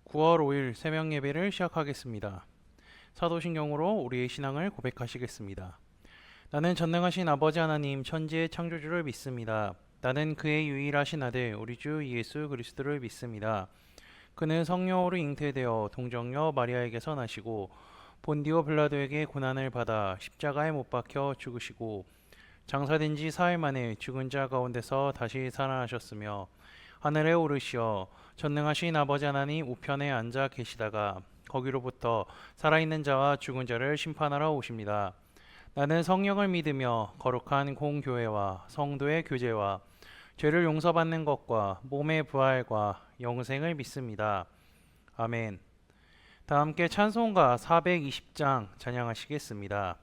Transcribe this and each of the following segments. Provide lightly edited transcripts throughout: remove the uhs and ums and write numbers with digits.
9월 5일 새벽 예배를 시작하겠습니다. 사도신경으로 우리의 신앙을 고백하시겠습니다. 나는 전능하신 아버지 하나님 천지의 창조주를 믿습니다. 나는 그의 유일하신 아들 우리 주 예수 그리스도를 믿습니다. 그는 성령으로 잉태되어 동정녀 마리아에게서 나시고 본디오 빌라도에게 고난을 받아 십자가에 못 박혀 죽으시고 장사된 지 사흘 만에 죽은 자 가운데서 다시 살아나셨으며 하늘에 오르시어 전능하신 아버지 하나님 우편에 앉아 계시다가 거기로부터 살아있는 자와 죽은 자를 심판하러 오십니다. 나는 성령을 믿으며 거룩한 공교회와 성도의 교제와 죄를 용서받는 것과 몸의 부활과 영생을 믿습니다. 아멘. 다 함께 찬송가 420장 찬양하시겠습니다.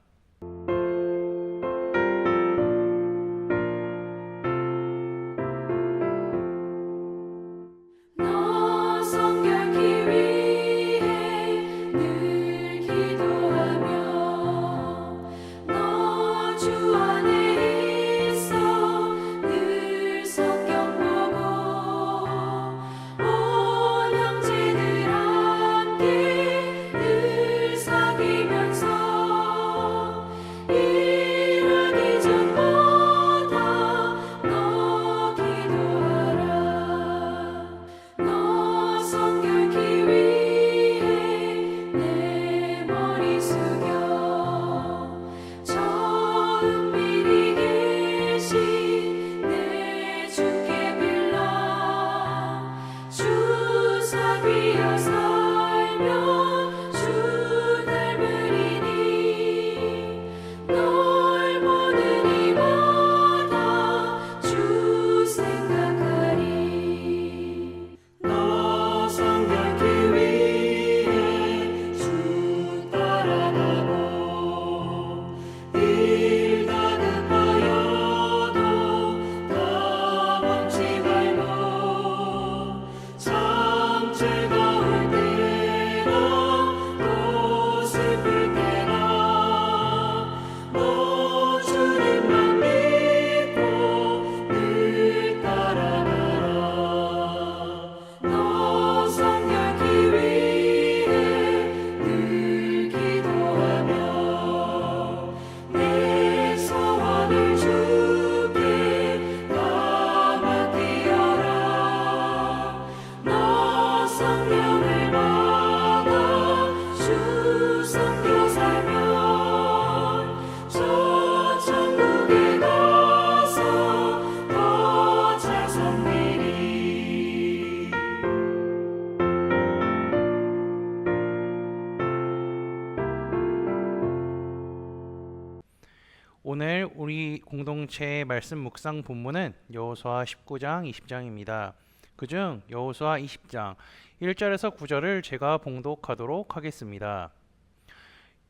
오늘 우리 공동체의 말씀 묵상 본문은 여호수아 19장 20장입니다. 그중 여호수아 20장 1절에서 9절을 제가 봉독하도록 하겠습니다.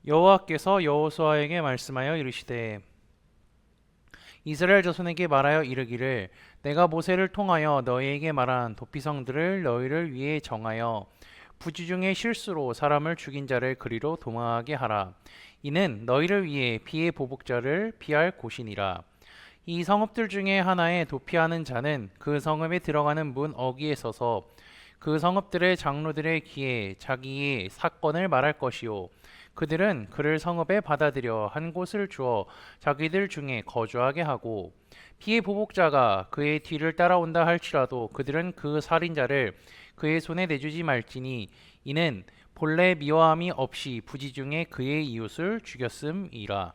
여호와께서 여호수아에게 말씀하여 이르시되 이스라엘 자손에게 말하여 이르기를 내가 모세를 통하여 너희에게 말한 도피성들을 너희를 위해 정하여 부지 중에 실수로 사람을 죽인 자를 그리로 도망하게 하라. 이는 너희를 위해 피의 보복자를 피할 곳이니라. 이 성읍들 중에 하나에 도피하는 자는 그 성읍에 들어가는 문 어귀에 서서 그 성읍들의 장로들의 귀에 자기의 사건을 말할 것이요 그들은 그를 성읍에 받아들여 한 곳을 주어 자기들 중에 거주하게 하고 피의 보복자가 그의 뒤를 따라온다 할지라도 그들은 그 살인자를 그의 손에 내주지 말지니 이는 본래 미워함이 없이 부지 중에 그의 이웃을 죽였음이라.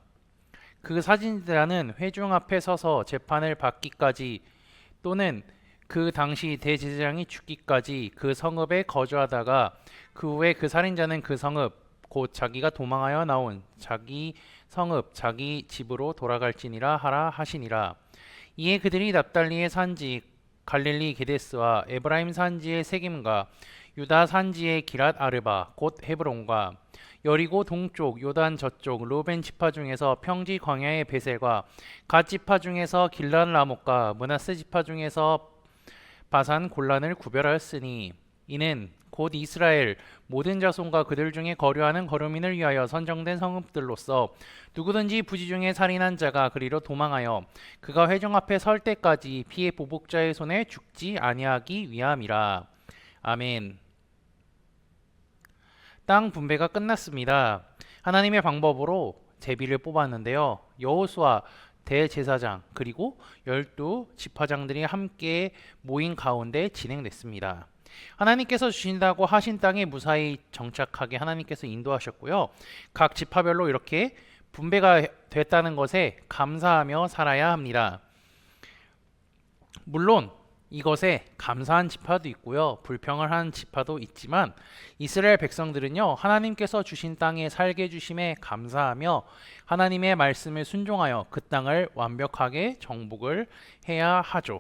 그 살인자는 회중 앞에 서서 재판을 받기까지 또는 그 당시 대제사장이 죽기까지 그 성읍에 거주하다가 그 후에 그 살인자는 그 성읍 곧 자기가 도망하여 나온 자기 성읍 자기 집으로 돌아갈지니라 하라 하시니라. 이에 그들이 납달리의 산지 갈릴리 게데스와 에브라임 산지의 세김과 유다 산지의 기랏 아르바 곧 헤브론과 여리고 동쪽 요단 저쪽 루벤 지파 중에서 평지 광야의 베셀과 갓 지파 중에서 길란 라못과 므낫세 지파 중에서 바산 골란을 구별하였으니 이는 곧 이스라엘 모든 자손과 그들 중에 거류하는 거류민을 위하여 선정된 성읍들로서 누구든지 부지 중에 살인한 자가 그리로 도망하여 그가 회중 앞에 설 때까지 피의 보복자의 손에 죽지 아니하기 위함이라. 아멘. 땅 분배가 끝났습니다. 하나님의 방법으로 제비를 뽑았는데요. 여호수아 대제사장 그리고 12지파장들이 함께 모인 가운데 진행됐습니다. 하나님께서 주신다고 하신 땅에 무사히 정착하게 하나님께서 인도하셨고요. 각 지파별로 이렇게 분배가 됐다는 것에 감사하며 살아야 합니다. 물론 이것에 감사한 지파도 있고요. 불평을 하는 지파도 있지만 이스라엘 백성들은요. 하나님께서 주신 땅에 살게 해주심에 감사하며 하나님의 말씀에 순종하여 그 땅을 완벽하게 정복을 해야 하죠.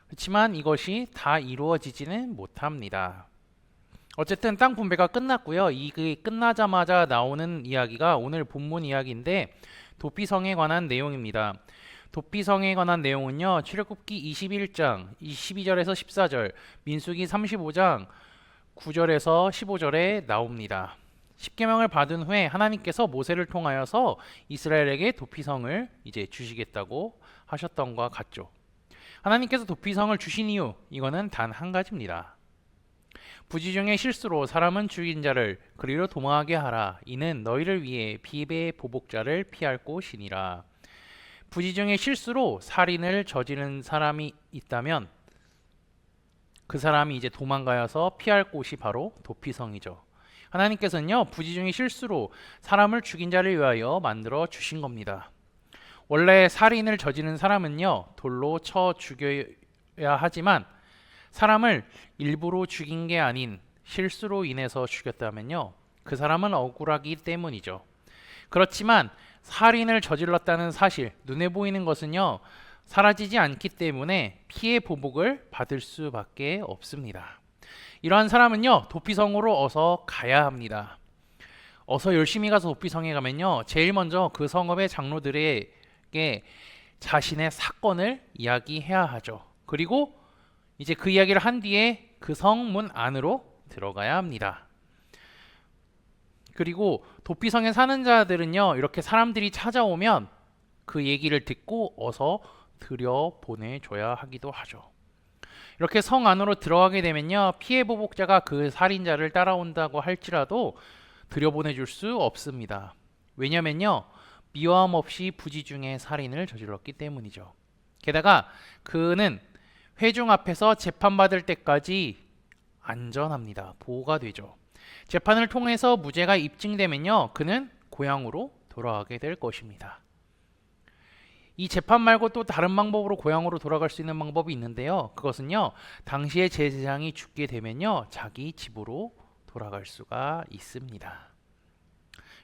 그렇지만 이것이 다 이루어지지는 못합니다. 어쨌든 땅 분배가 끝났고요. 이게 끝나자마자 나오는 이야기가 오늘 본문 이야기인데 도피성에 관한 내용입니다. 도피성에 관한 내용은요. 출애굽기 21장 22절에서 14절, 민수기 35장 9절에서 15절에 나옵니다. 십계명을 받은 후에 하나님께서 모세를 통하여서 이스라엘에게 도피성을 이제 주시겠다고 하셨던 것과 같죠. 하나님께서 도피성을 주신 이유, 이거는 단 한 가지입니다. 부지 중에 실수로 사람은 죽인 자를 그리로 도망하게 하라. 이는 너희를 위해 비배의 보복자를 피할 곳이니라. 부지 중에 실수로 살인을 저지른 사람이 있다면 그 사람이 이제 도망가서 피할 곳이 바로 도피성이죠. 하나님께서는요, 부지 중에 실수로 사람을 죽인 자를 위하여 만들어 주신 겁니다. 원래 살인을 저지른 사람은요, 돌로 쳐 죽여야 하지만 사람을 일부러 죽인 게 아닌 실수로 인해서 죽였다면요, 그 사람은 억울하기 때문이죠. 그렇지만 살인을 저질렀다는 사실, 눈에 보이는 것은요, 사라지지 않기 때문에 피해 보복을 받을 수밖에 없습니다. 이러한 사람은요, 도피성으로 어서 가야 합니다. 어서 열심히 가서 도피성에 가면요, 제일 먼저 그 성읍의 장로들에게 자신의 사건을 이야기해야 하죠. 그리고 이제 그 이야기를 한 뒤에 그 성문 안으로 들어가야 합니다. 그리고 도피성에 사는 자들은요, 이렇게 사람들이 찾아오면 그 얘기를 듣고 어서 들여 보내줘야 하기도 하죠. 이렇게 성 안으로 들어가게 되면요, 피해 보복자가 그 살인자를 따라온다고 할지라도 들여보내줄 수 없습니다. 왜냐면요, 미워함 없이 부지 중에 살인을 저질렀기 때문이죠. 게다가 그는 회중 앞에서 재판받을 때까지 안전합니다. 보호가 되죠. 재판을 통해서 무죄가 입증되면요, 그는 고향으로 돌아가게 될 것입니다. 이 재판 말고 또 다른 방법으로 고향으로 돌아갈 수 있는 방법이 있는데요. 그것은요, 당시의 제사장이 죽게 되면요, 자기 집으로 돌아갈 수가 있습니다.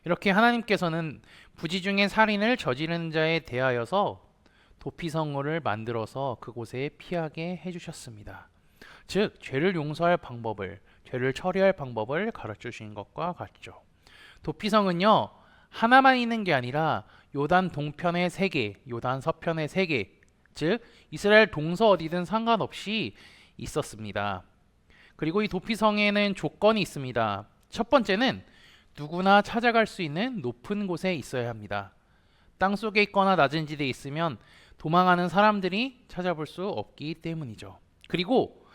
이렇게 하나님께서는 부지 중에 살인을 저지른 자에 대하여서 도피성을 만들어서 그곳에 피하게 해주셨습니다. 즉, 죄를 용서할 방법을, 죄를 처리할 방법을 가르쳐 주신 것과 같죠. 도피성은요, 하나만 있는 게 아니라 요단 동편의 3개, 요단 서편의 3개, 즉 이스라엘 동서 어디든 상관없이 있었습니다. 그리고 이 도피성에는 조건이 있습니다. 첫 번째는 누구나 찾아갈 수 있는 높은 곳에 있어야 합니다. 땅속에 있거나 낮은 지대에 있으면 도망하는 사람들이 찾아볼 수 없기 때문이죠. 그리고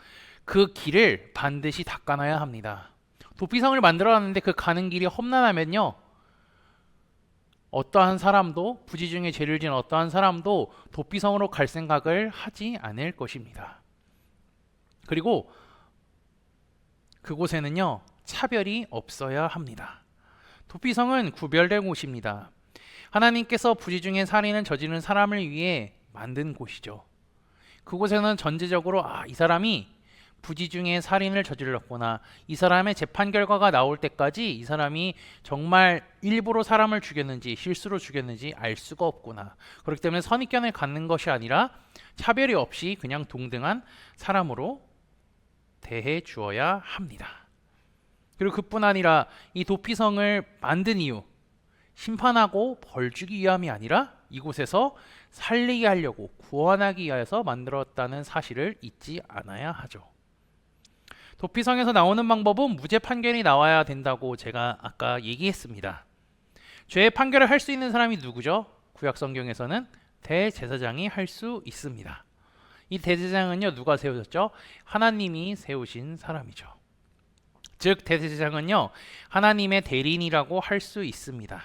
그 길을 반드시 닦아놔야 합니다. 도피성을 만들어놨는데 그 가는 길이 험난하면요, 어떠한 사람도, 부지 중에 죄를 지은 어떠한 사람도 도피성으로 갈 생각을 하지 않을 것입니다. 그리고 그곳에는요, 차별이 없어야 합니다. 도피성은 구별된 곳입니다. 하나님께서 부지 중에 살인을 저지른 사람을 위해 만든 곳이죠. 그곳에는 전제적으로 이 사람이 부지 중에 살인을 저질렀구나, 이 사람의 재판 결과가 나올 때까지 이 사람이 정말 일부러 사람을 죽였는지 실수로 죽였는지 알 수가 없구나. 그렇기 때문에 선입견을 갖는 것이 아니라 차별이 없이 그냥 동등한 사람으로 대해 주어야 합니다. 그리고 그뿐 아니라 이 도피성을 만든 이유, 심판하고 벌 주기 위함이 아니라 이곳에서 살리게 하려고, 구원하기 위해서 만들었다는 사실을 잊지 않아야 하죠. 도피성에서 나오는 방법은 무죄 판결이 나와야 된다고 제가 아까 얘기했습니다. 죄의 판결을 할 수 있는 사람이 누구죠? 구약 성경에서는 대제사장이 할 수 있습니다. 이 대제사장은요, 누가 세우셨죠? 하나님이 세우신 사람이죠. 즉 대제사장은요 하나님의 대리인이라고 할 수 있습니다.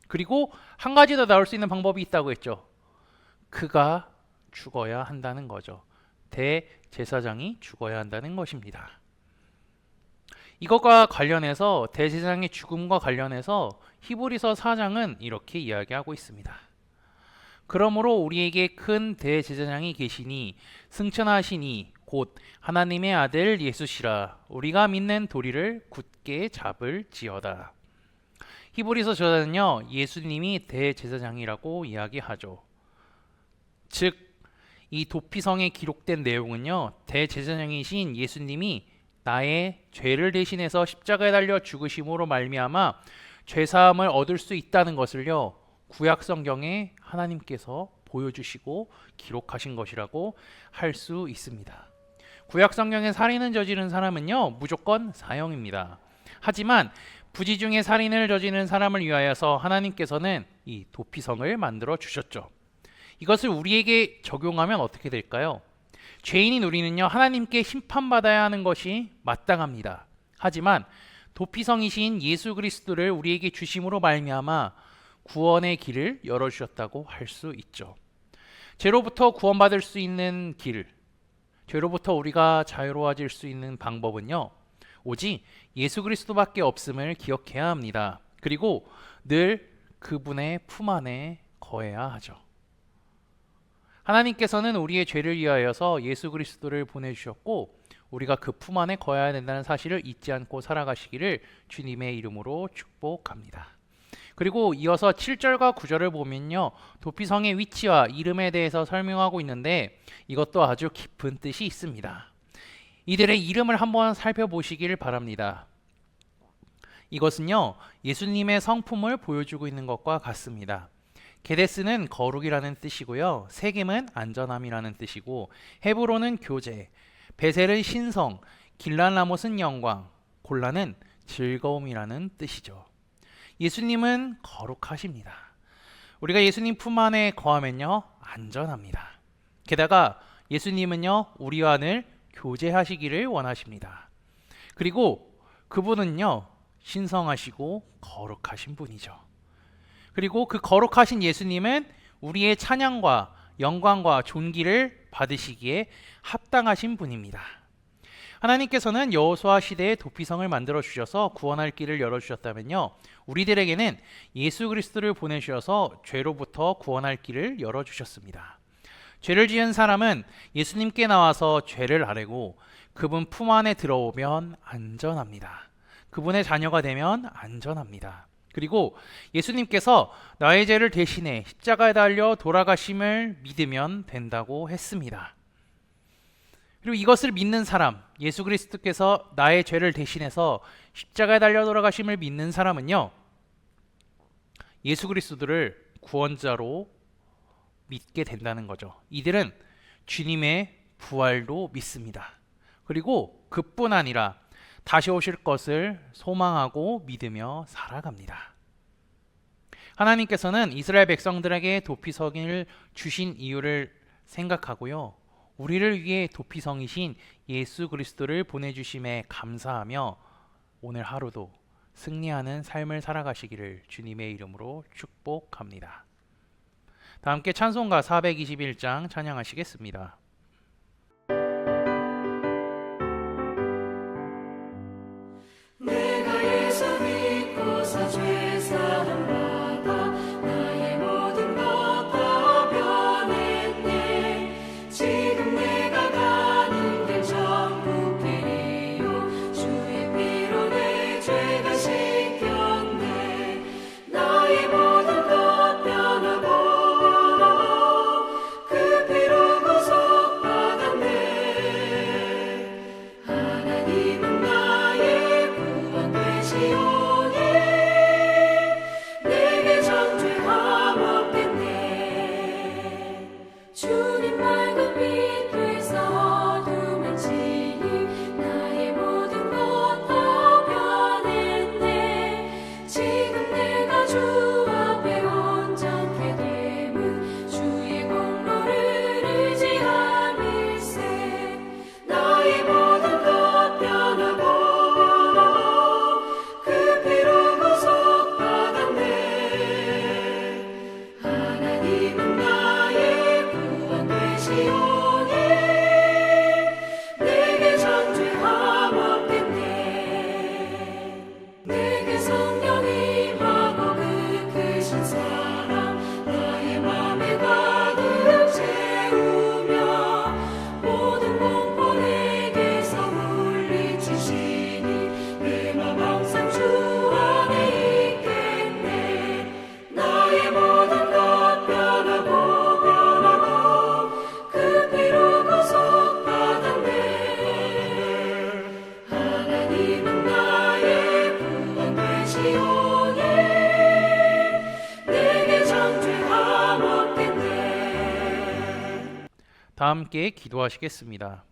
그리고 한 가지 더 나올 수 있는 방법이 있다고 했죠. 그가 죽어야 한다는 거죠. 대제사장이 죽어야 한다는 것입니다. 이것과 관련해서 대제사장의 죽음과 관련해서 히브리서 4장은 이렇게 이야기하고 있습니다. 그러므로 우리에게 큰 대제사장이 계시니 승천하시니 곧 하나님의 아들 예수시라. 우리가 믿는 도리를 굳게 잡을지어다. 히브리서 저자는요 예수님이 대제사장이라고 이야기하죠. 즉 이 도피성에 기록된 내용은요 대제사장이신 예수님이 나의 죄를 대신해서 십자가에 달려 죽으심으로 말미암아 죄사함을 얻을 수 있다는 것을요 구약 성경에 하나님께서 보여주시고 기록하신 것이라고 할 수 있습니다. 구약 성경에 살인을 저지른 사람은요 무조건 사형입니다. 하지만 부지 중에 살인을 저지른 사람을 위하여서 하나님께서는 이 도피성을 만들어 주셨죠. 이것을 우리에게 적용하면 어떻게 될까요? 죄인인 우리는요 하나님께 심판받아야 하는 것이 마땅합니다. 하지만 도피성이신 예수 그리스도를 우리에게 주심으로 말미암아 구원의 길을 열어주셨다고 할 수 있죠. 죄로부터 구원받을 수 있는 길, 죄로부터 우리가 자유로워질 수 있는 방법은요 오직 예수 그리스도밖에 없음을 기억해야 합니다. 그리고 늘 그분의 품 안에 거해야 하죠. 하나님께서는 우리의 죄를 위하여서 예수 그리스도를 보내주셨고 우리가 그 품 안에 거해야 된다는 사실을 잊지 않고 살아가시기를 주님의 이름으로 축복합니다. 그리고 이어서 7절과 9절을 보면요 도피성의 위치와 이름에 대해서 설명하고 있는데 이것도 아주 깊은 뜻이 있습니다. 이들의 이름을 한번 살펴보시길 바랍니다. 이것은요 예수님의 성품을 보여주고 있는 것과 같습니다. 게데스는 거룩이라는 뜻이고요 세겜은 안전함이라는 뜻이고 헤브론은 교제, 베셀은 신성, 길랄라못은 영광, 골라는 즐거움이라는 뜻이죠. 예수님은 거룩하십니다. 우리가 예수님 품 안에 거하면요 안전합니다. 게다가 예수님은요 우리와 늘 교제하시기를 원하십니다. 그리고 그분은요 신성하시고 거룩하신 분이죠. 그리고 그 거룩하신 예수님은 우리의 찬양과 영광과 존귀를 받으시기에 합당하신 분입니다. 하나님께서는 여호수아 시대에 도피성을 만들어 주셔서 구원할 길을 열어 주셨다면요 우리들에게는 예수 그리스도를 보내주셔서 죄로부터 구원할 길을 열어 주셨습니다. 죄를 지은 사람은 예수님께 나와서 죄를 아뢰고 그분 품 안에 들어오면 안전합니다. 그분의 자녀가 되면 안전합니다. 그리고 예수님께서 나의 죄를 대신해 십자가에 달려 돌아가심을 믿으면 된다고 했습니다. 그리고 이것을 믿는 사람, 예수 그리스도께서 나의 죄를 대신해서 십자가에 달려 돌아가심을 믿는 사람은요 예수 그리스도를 구원자로 믿게 된다는 거죠. 이들은 주님의 부활도 믿습니다. 그리고 그뿐 아니라 다시 오실 것을 소망하고 믿으며 살아갑니다. 하나님께서는 이스라엘 백성들에게 도피성을 주신 이유를 생각하고요 우리를 위해 도피성이신 예수 그리스도를 보내주심에 감사하며 오늘 하루도 승리하는 삶을 살아가시기를 주님의 이름으로 축복합니다. 다 함께 찬송가 421장 찬양하시겠습니다. 내가 예수 믿고서 죄사함 받아 나의 모든 것 다 변했네. 지금 내가 가는 길 천국 길이요 주의 피로 내 죄가 씻겼네. 나의 모든 것 변하고 그 피로 구속 다 함께 기도하시겠습니다.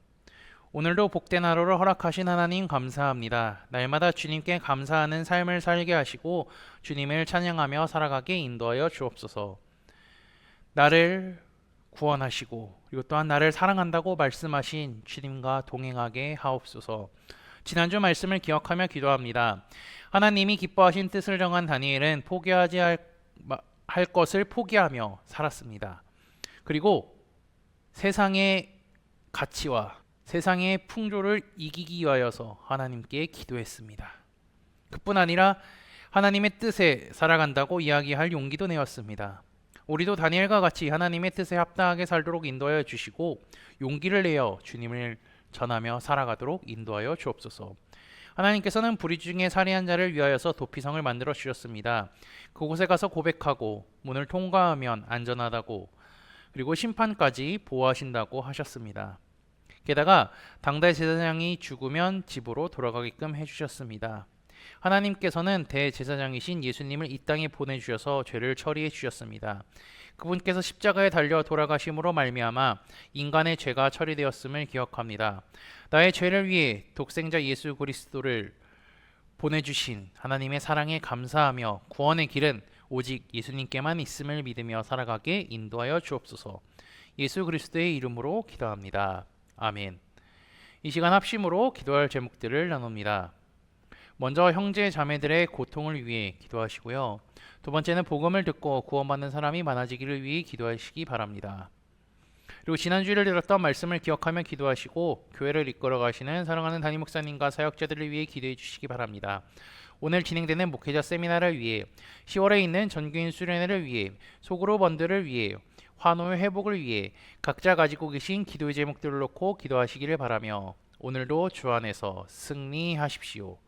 오늘도 복된 하루를 허락하신 하나님 감사합니다. 날마다 주님께 감사하는 삶을 살게 하시고 주님을 찬양하며 살아가게 인도하여 주옵소서. 나를 구원하시고 그리고 또한 나를 사랑한다고 말씀하신 주님과 동행하게 하옵소서. 지난주 말씀을 기억하며 기도합니다. 하나님이 기뻐하신 뜻을 정한 다니엘은 포기하지 할 것을 포기하며 살았습니다. 그리고 세상의 가치와 세상의 풍조를 이기기 위하여서 하나님께 기도했습니다. 그뿐 아니라 하나님의 뜻에 살아간다고 이야기할 용기도 내었습니다. 우리도 다니엘과 같이 하나님의 뜻에 합당하게 살도록 인도하여 주시고 용기를 내어 주님을 전하며 살아가도록 인도하여 주옵소서. 하나님께서는 불의 중에 살해한 자를 위하여서 도피성을 만들어 주셨습니다. 그곳에 가서 고백하고 문을 통과하면 안전하다고 그리고 심판까지 보호하신다고 하셨습니다. 게다가 당대 제사장이 죽으면 집으로 돌아가게끔 해주셨습니다. 하나님께서는 대제사장이신 예수님을 이 땅에 보내주셔서 죄를 처리해 주셨습니다. 그분께서 십자가에 달려 돌아가심으로 말미암아 인간의 죄가 처리되었음을 기억합니다. 나의 죄를 위해 독생자 예수 그리스도를 보내주신 하나님의 사랑에 감사하며 구원의 길은 오직 예수님께만 있음을 믿으며 살아가게 인도하여 주옵소서. 예수 그리스도의 이름으로 기도합니다. 아멘. 이 시간 합심으로 기도할 제목들을 나눕니다. 먼저 형제 자매들의 고통을 위해 기도하시고요. 두 번째는 복음을 듣고 구원받는 사람이 많아지기를 위해 기도하시기 바랍니다. 그리고 지난주를 들었던 말씀을 기억하며 기도하시고 교회를 이끌어 가시는 사랑하는 담임 목사님과 사역자들을 위해 기도해 주시기 바랍니다. 오늘 진행되는 목회자 세미나를 위해 10월에 있는 전교인 수련회를 위해 소그룹 원들을 위해 환호의 회복을 위해 각자 가지고 계신 기도의 제목들을 놓고 기도하시기를 바라며 오늘도 주 안에서 승리하십시오.